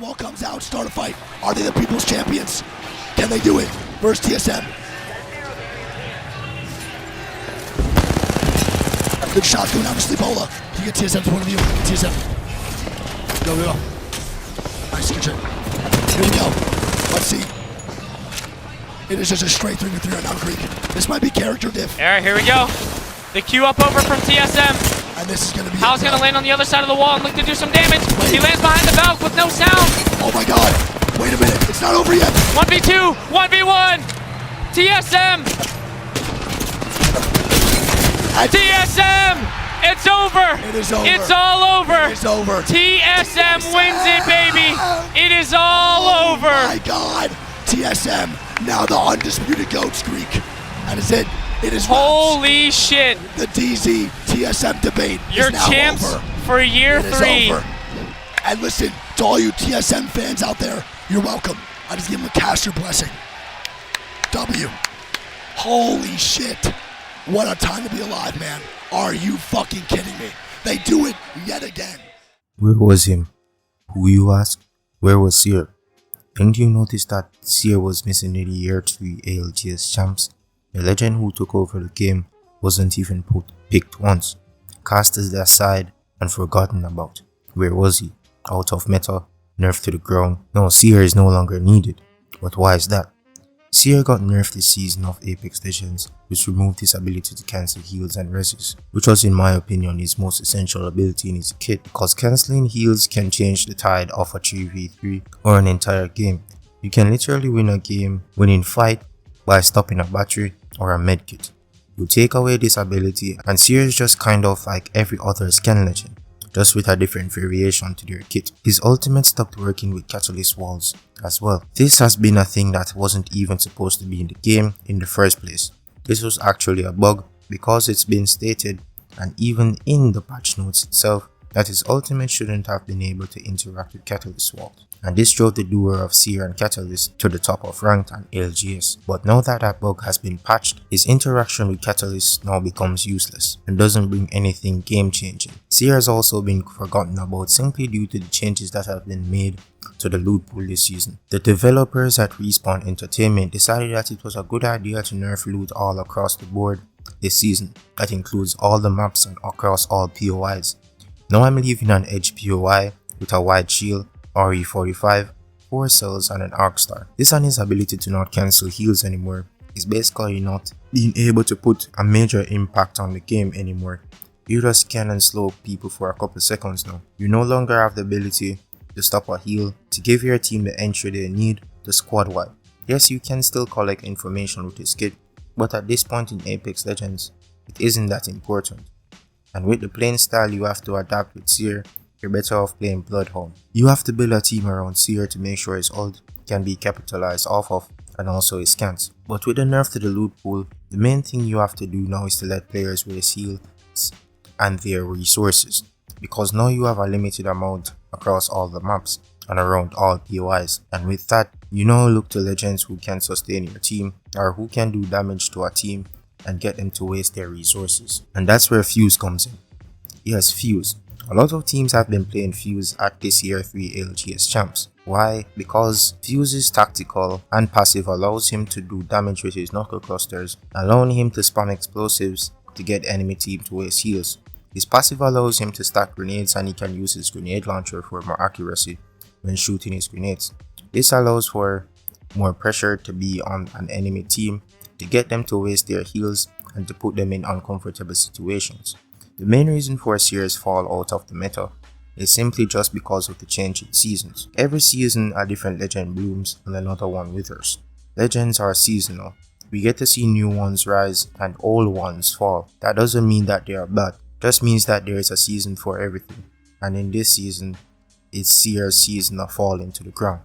Wall comes out, start a fight. Are they the people's champions? Can they do it? Versus TSM. Good shots going out to Sleepola. You get TSM's point of view. TSM. Go. Nice, good shit. Here we go. Let's see. It is just a straight 3v3 right now, Greek. This might be character diff. Alright, here we go. The Q up over from TSM. And this is going to be... Hal's going to land on the other side of the wall and look to do some damage. Wait. He lands behind the Valk with no sound. Oh my god. Wait a minute. It's not over yet. 1v2. 1v1. TSM. TSM. It's over. It is over. It's all over. It is over. TSM wins it, baby. It is all over. Oh my god. TSM. Now the undisputed GOATs, Greek. That is it. It is holy shit. The DZ TSM debate Your is now champs over. For year it 3. Is over. And listen, to all you TSM fans out there, you're welcome. I just give them a cast your blessing. W. Holy shit. What a time to be alive, man. Are you fucking kidding me? They do it yet again. Where was him? Who you ask? Where was Seer? Didn't you notice that Seer was missing in the year 3 ALGS champs? The legend who took over the game wasn't even picked once, cast aside and forgotten about. Where was he? Out of meta, nerfed to the ground. No, Seer is no longer needed. But why is that? Seer got nerfed this season of Apex Legends, which removed his ability to cancel heals and reses, which was in my opinion his most essential ability in his kit, because cancelling heals can change the tide of a 3v3 or an entire game. You can literally win a winning fight by stopping a battery or a medkit. You take away this ability and Seer is just kind of like every other scan legend, just with a different variation to their kit. His ultimate stopped working with catalyst walls as well. This has been a thing that wasn't even supposed to be in the game in the first place. This was actually a bug because it's been stated, and even in the patch notes itself, that his ultimate shouldn't have been able to interact with catalyst walls. And this drove the duo of Seer and Catalyst to the top of ranked and ALGS. But now that that bug has been patched, his interaction with Catalyst now becomes useless and doesn't bring anything game changing. Seer has also been forgotten about simply due to the changes that have been made to the loot pool this season. The developers at Respawn Entertainment decided that it was a good idea to nerf loot all across the board this season. That includes all the maps and across all POIs. Now I'm leaving an Edge POI with a wide shield, RE45, 4 cells and an arc star. This and his ability to not cancel heals anymore is basically not being able to put a major impact on the game anymore. You just scan and slow people for a couple seconds now. You no longer have the ability to stop a heal, to give your team the entry they need to squad wipe. Yes, you can still collect information with his kit, but at this point in Apex Legends, it isn't that important. And with the playing style you have to adapt with Seer, you're better off playing Bloodhound. You have to build a team around Seer to make sure his ult can be capitalized off of, and also his scans. But with the nerf to the loot pool, the main thing you have to do now is to let players waste heals and their resources, because now you have a limited amount across all the maps and around all POIs. And with that, you now look to legends who can sustain your team or who can do damage to a team and get them to waste their resources. And that's where Fuse comes in. Yes, Fuse. A lot of teams have been playing Fuse at this year 3 ALGS champs. Why? Because Fuse's tactical and passive allows him to do damage with his knuckle clusters, allowing him to spam explosives to get enemy team to waste heals. His passive allows him to stack grenades, and he can use his grenade launcher for more accuracy when shooting his grenades. This allows for more pressure to be on an enemy team to get them to waste their heals and to put them in uncomfortable situations. The main reason for Seer's fall out of the meta is simply just because of the change in seasons. Every season a different legend blooms and another one withers. Legends are seasonal. We get to see new ones rise and old ones fall. That doesn't mean that they are bad, just means that there is a season for everything. And in this season, it's Seer's season of falling to the ground.